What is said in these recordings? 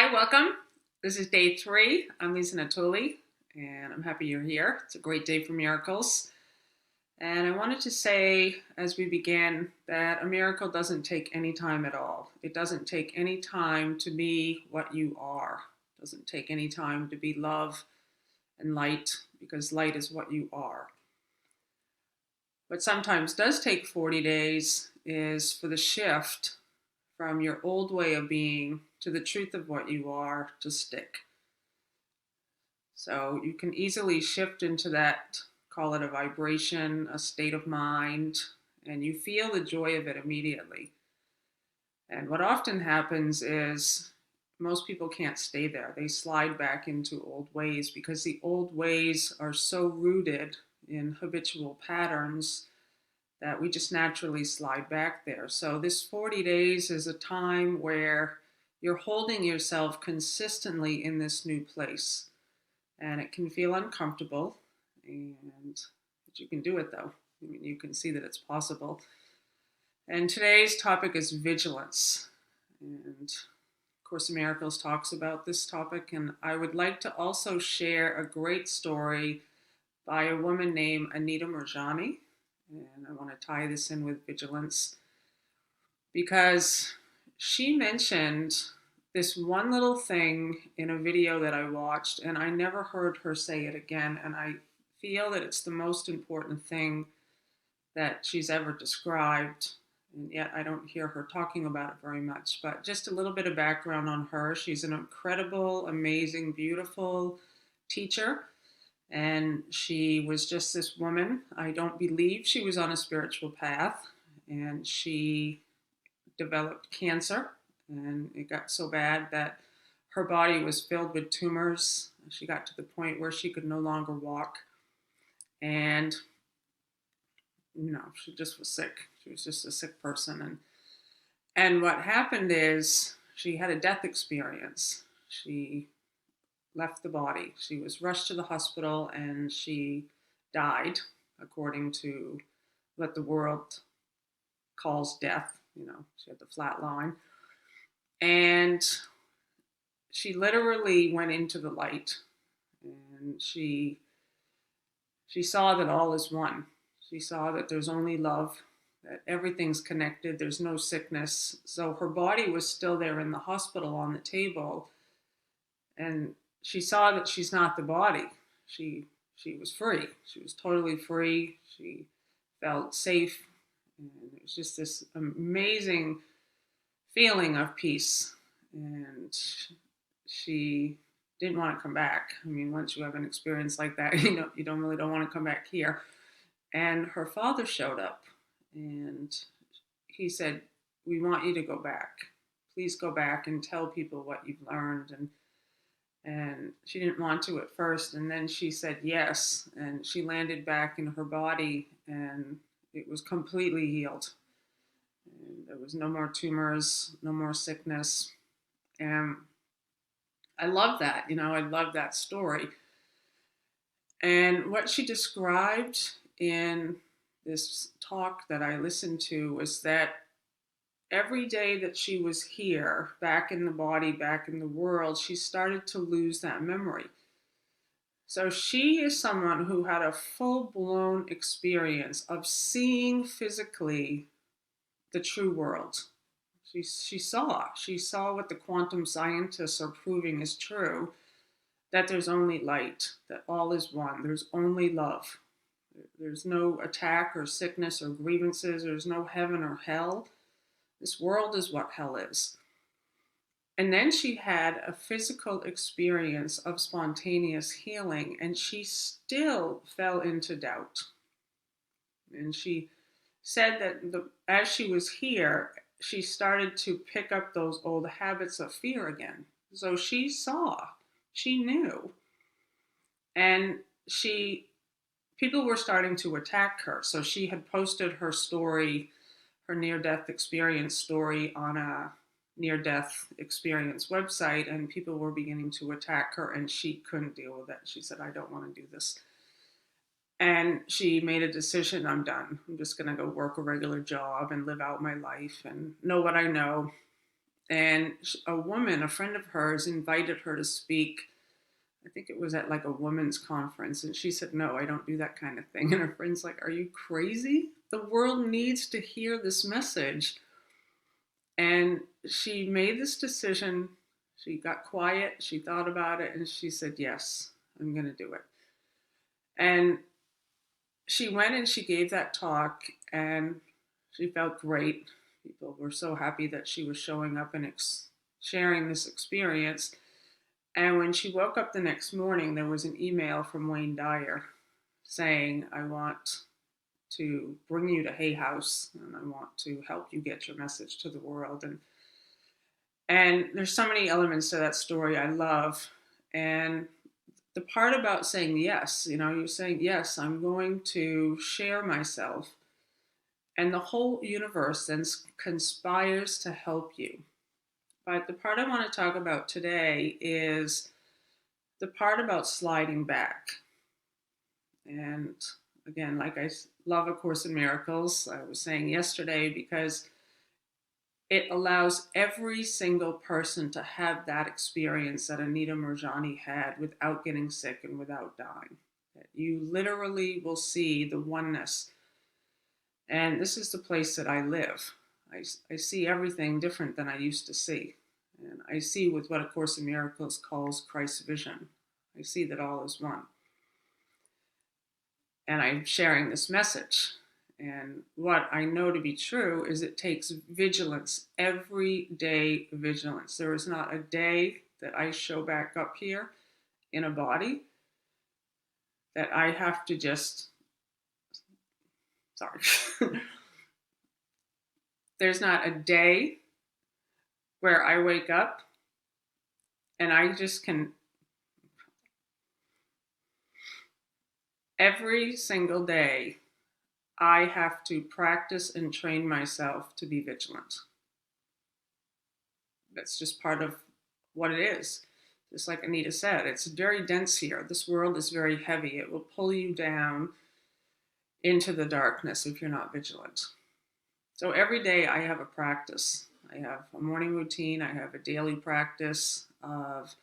Hi, welcome. This is day 3. I'm Lisa Natoli, and I'm happy you're here. It's a great day for miracles. And I wanted to say, as we begin, that a miracle doesn't take any time at all. It doesn't take any time to be what you are. It doesn't take any time to be love and light, because light is what you are. What sometimes does take 40 days is for the shift from your old way of being to the truth of what you are to stick. So you can easily shift into that, call it a vibration, a state of mind, and you feel the joy of it immediately. And what often happens is most people can't stay there. They slide back into old ways because the old ways are so rooted in habitual patterns that we just naturally slide back there. So this 40 days is a time where you're holding yourself consistently in this new place. And it can feel uncomfortable, but you can do it though. I mean, you can see that it's possible. And today's topic is vigilance. And Course in Miracles talks about this topic. And I would like to also share a great story by a woman named Anita Murjani. And I want to tie this in with vigilance because she mentioned this one little thing in a video that I watched, and I never heard her say it again. And I feel that it's the most important thing that she's ever described. And yet I don't hear her talking about it very much. But just a little bit of background on her. She's an incredible, amazing, beautiful teacher. And she was just this woman. I don't believe she was on a spiritual path. And she developed cancer. And it got so bad that her body was filled with tumors. She got to the point where she could no longer walk. And, she just was sick. She was just a sick person. And what happened is she had a death experience. She left the body. She was rushed to the hospital and she died, according to what the world calls death. She had the flat line. And she literally went into the light, and she saw that all is one. She saw that there's only love, that everything's connected, there's no sickness. So her body was still there in the hospital on the table, and she saw that she's not the body. She was free. She was totally free. She felt safe, and it was just this amazing feeling of peace. And she didn't want to come back. I mean, once you have an experience like that, you don't want to come back here. And her father showed up and he said, "We want you to go back. Please go back and tell people what you've learned." And she didn't want to at first. And then she said yes. And she landed back in her body and it was completely healed. And there was no more tumors, no more sickness. And I love that. I love that story. And what she described in this talk that I listened to was that every day that she was here, back in the body, back in the world, she started to lose that memory. So she is someone who had a full-blown experience of seeing physically the true world. She saw what the quantum scientists are proving is true, that there's only light, that all is one, there's only love. There's no attack or sickness or grievances, there's no heaven or hell. This world is what hell is. And then she had a physical experience of spontaneous healing, and she still fell into doubt. And she said that as she was here, she started to pick up those old habits of fear again. So she knew. And people were starting to attack her. So she had posted her story, her near-death experience story, on a near-death experience website, and people were beginning to attack her, and she couldn't deal with it. She said, "I don't want to do this." And she made a decision, "I'm done. I'm just going to go work a regular job and live out my life and know what I know." And a woman, a friend of hers, invited her to speak. I think it was at like a women's conference. And she said, no, I don't do that kind of thing. And her friend's like, are you crazy? The world needs to hear this message. And she made this decision. She got quiet. She thought about it. And she said, yes, I'm going to do it. And she went and she gave that talk. And she felt great. People were so happy that she was showing up and sharing this experience. And when she woke up the next morning, there was an email from Wayne Dyer saying, I want to bring you to Hay House and I want to help you get your message to the world. And there's so many elements to that story I love. And the part about saying yes, you're saying, yes, I'm going to share myself. And the whole universe then conspires to help you. But the part I want to talk about today is the part about sliding back. And again, like I love A Course in Miracles, I was saying yesterday, because it allows every single person to have that experience that Anita Moorjani had without getting sick and without dying. That you literally will see the oneness. And this is the place that I live. I see everything different than I used to see. And I see with what A Course in Miracles calls Christ's vision. I see that all is one. And I'm sharing this message. And what I know to be true is it takes vigilance, everyday vigilance. There is not a day that I show back up here in a body that I have to just, sorry. There's not a day where I wake up and I just can, every single day, I have to practice and train myself to be vigilant. That's just part of what it is. Just like Anita said, it's very dense here. This world is very heavy. It will pull you down into the darkness if you're not vigilant. So every day I have a practice. I have a morning routine. I have a daily practice of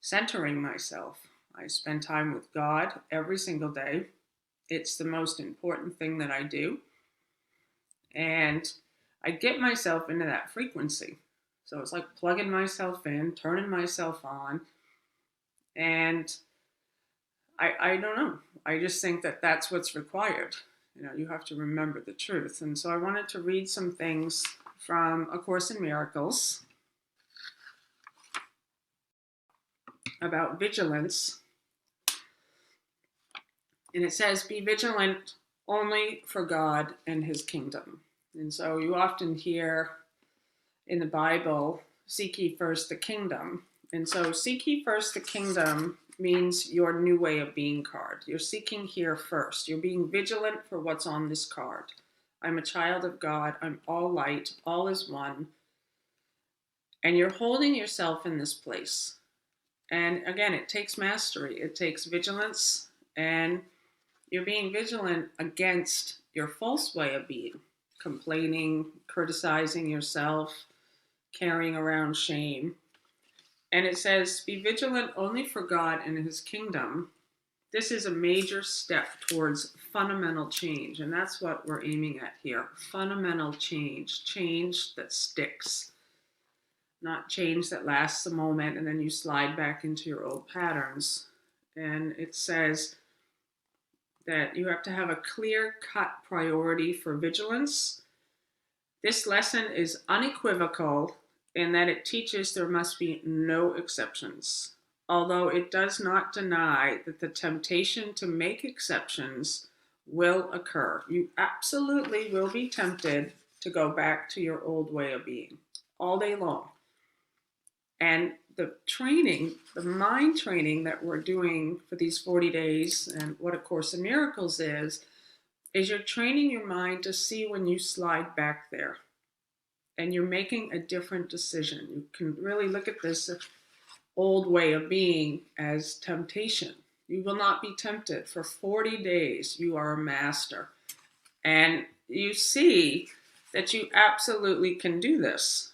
centering myself. I spend time with God every single day. It's the most important thing that I do. And I get myself into that frequency. So it's like plugging myself in, turning myself on. And I don't know. I just think that that's what's required. You have to remember the truth. And so I wanted to read some things from A Course in Miracles about vigilance. And it says, be vigilant only for God and his kingdom. And so you often hear in the Bible, seek ye first the kingdom. And so seek ye first the kingdom means your new way of being card. You're seeking here first. You're being vigilant for what's on this card. I'm a child of God. I'm all light. All is one. And you're holding yourself in this place. And again, it takes mastery. It takes vigilance. And you're being vigilant against your false way of being, complaining, criticizing yourself, carrying around shame. And it says, be vigilant only for God and his kingdom. This is a major step towards fundamental change. And that's what we're aiming at here. Fundamental change, change that sticks, not change that lasts a moment and then you slide back into your old patterns. And it says that you have to have a clear-cut priority for vigilance. This lesson is unequivocal in that it teaches there must be no exceptions, although it does not deny that the temptation to make exceptions will occur. You absolutely will be tempted to go back to your old way of being all day long. And the training, the mind training that we're doing for these 40 days and what A Course in Miracles is you're training your mind to see when you slide back there and you're making a different decision. You can really look at this old way of being as temptation. You will not be tempted. For 40 days, you are a master. And you see that you absolutely can do this.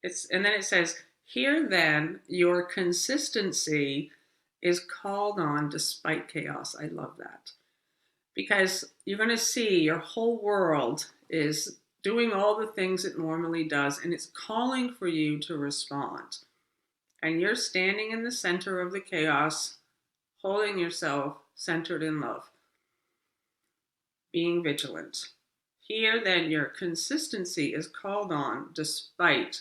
And then it says, here then your consistency is called on despite chaos. I love that. Because you're going to see your whole world is doing all the things it normally does, and it's calling for you to respond. And you're standing in the center of the chaos, holding yourself centered in love, being vigilant. Here, then, your consistency is called on despite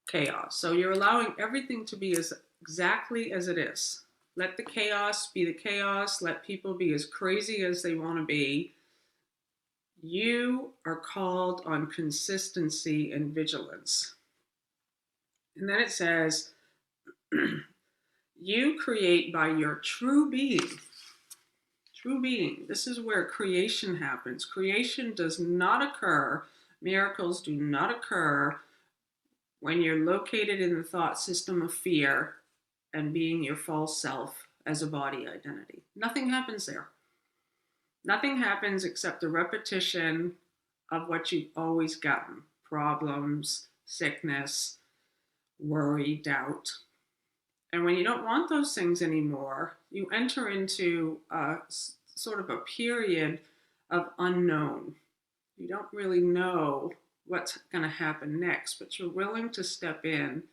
chaos. So you're allowing everything to be exactly as it is. Let the chaos be the chaos. Let people be as crazy as they want to be. You are called on consistency and vigilance. And then it says, you create by your true being. True being. This is where creation happens. Creation does not occur. Miracles do not occur when you're located in the thought system of fear and being your false self as a body identity. Nothing happens there. Nothing happens except the repetition of what you've always gotten. Problems, sickness, worry, doubt. And when you don't want those things anymore, you enter into a sort of a period of unknown. You don't really know what's going to happen next, but you're willing to step in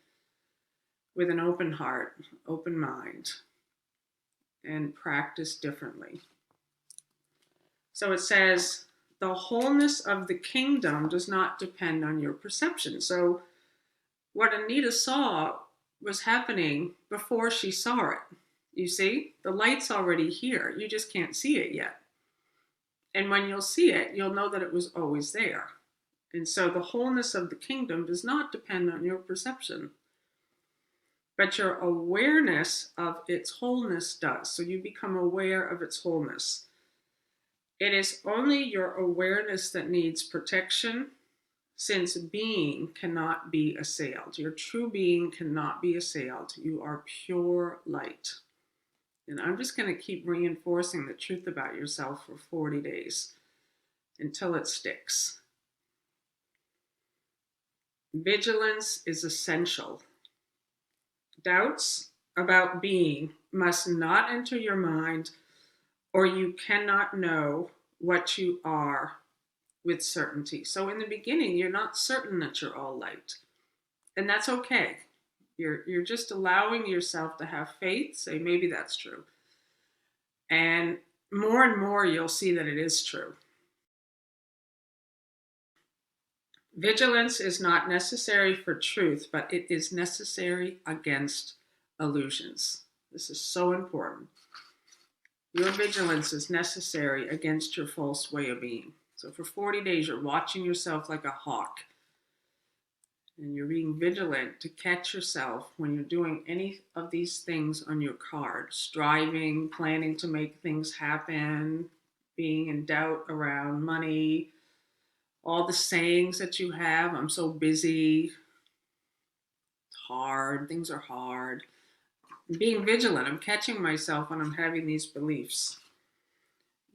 with an open heart, open mind, and practice differently. So it says, the wholeness of the kingdom does not depend on your perception. So what Anita saw was happening before she saw it. You see, the light's already here. You just can't see it yet. And when you'll see it, you'll know that it was always there. And so the wholeness of the kingdom does not depend on your perception, but your awareness of its wholeness does. So you become aware of its wholeness. It is only your awareness that needs protection, since being cannot be assailed. Your true being cannot be assailed. You are pure light. And I'm just going to keep reinforcing the truth about yourself for 40 days until it sticks. Vigilance is essential. Doubts about being must not enter your mind, or you cannot know what you are with certainty. So in the beginning, you're not certain that you're all light. And that's okay. You're just allowing yourself to have faith, say maybe that's true. And more you'll see that it is true. Vigilance is not necessary for truth, but it is necessary against illusions. This is so important. Your vigilance is necessary against your false way of being. So for 40 days, you're watching yourself like a hawk. And you're being vigilant to catch yourself when you're doing any of these things on your card. Striving, planning to make things happen, being in doubt around money, all the sayings that you have. I'm so busy. It's hard. Things are hard. Being vigilant. I'm catching myself when I'm having these beliefs.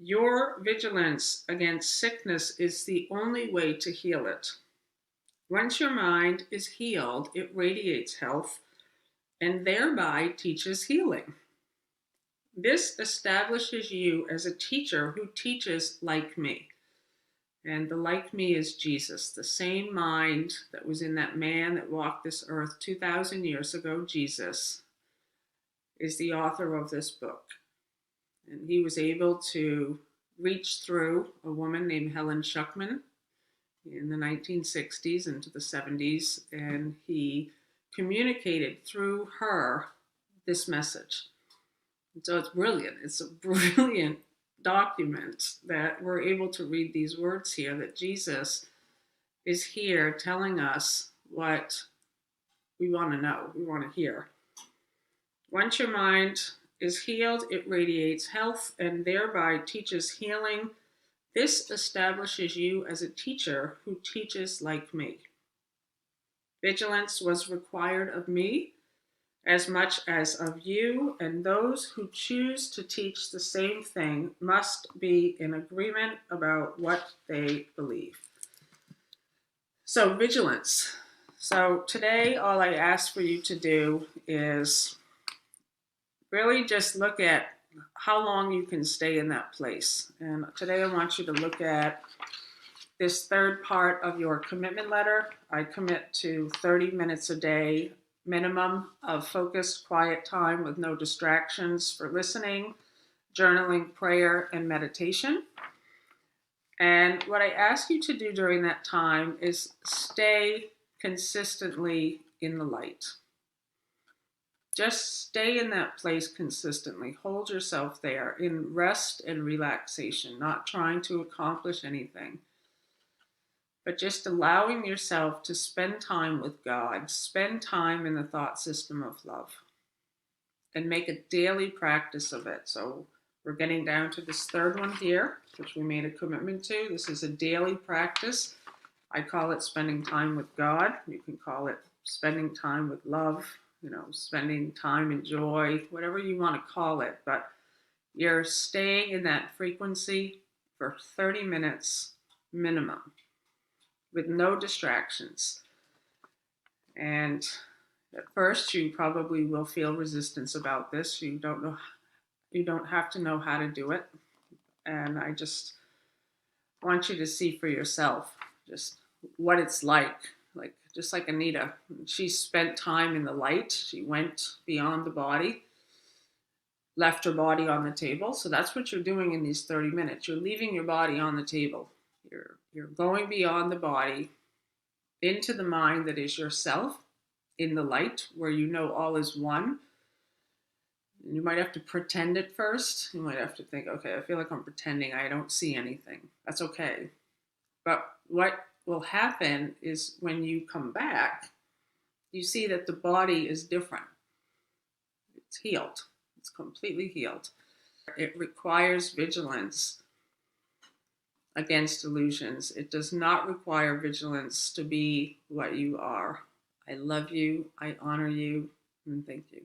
Your vigilance against sickness is the only way to heal it. Once your mind is healed, it radiates health and thereby teaches healing. This establishes you as a teacher who teaches like me. And the like me is Jesus, the same mind that was in that man that walked this earth 2,000 years ago. Jesus is the author of this book. And he was able to reach through a woman named Helen Schuckman in the 1960s into the 70s, and he communicated through her this message. And so it's brilliant. It's a brilliant document that we're able to read these words here, that Jesus is here telling us what we want to know, we want to hear. Once your mind is healed, it radiates health and thereby teaches healing. This establishes you as a teacher who teaches like me. Vigilance was required of me as much as of you, and those who choose to teach the same thing must be in agreement about what they believe. So vigilance. So today, all I ask for you to do is really just look at how long you can stay in that place. And today I want you to look at this third part of your commitment letter. I commit to 30 minutes a day minimum of focused, quiet time with no distractions for listening, journaling, prayer, and meditation. And what I ask you to do during that time is stay consistently in the light. Just stay in that place consistently. Hold yourself there in rest and relaxation, not trying to accomplish anything, but just allowing yourself to spend time with God, spend time in the thought system of love, and make a daily practice of it. So we're getting down to this third one here, which we made a commitment to. This is a daily practice. I call it spending time with God. You can call it spending time with love, spending time in joy, whatever you want to call it. But you're staying in that frequency for 30 minutes minimum with no distractions. And at first, you probably will feel resistance about this. You don't have to know how to do it. And I just want you to see for yourself just what it's like just like Anita. She spent time in the light. She went beyond the body, left her body on the table. So that's what you're doing in these 30 minutes. You're leaving your body on the table. You're going beyond the body into the mind that is yourself in the light where you know all is one. You might have to pretend at first. You might have to think, okay, I feel like I'm pretending. I don't see anything. That's okay. But what will happen is when you come back, you see that the body is different. It's healed. It's completely healed. It requires vigilance against illusions. It does not require vigilance to be what you are. I love you, I honor you, and thank you.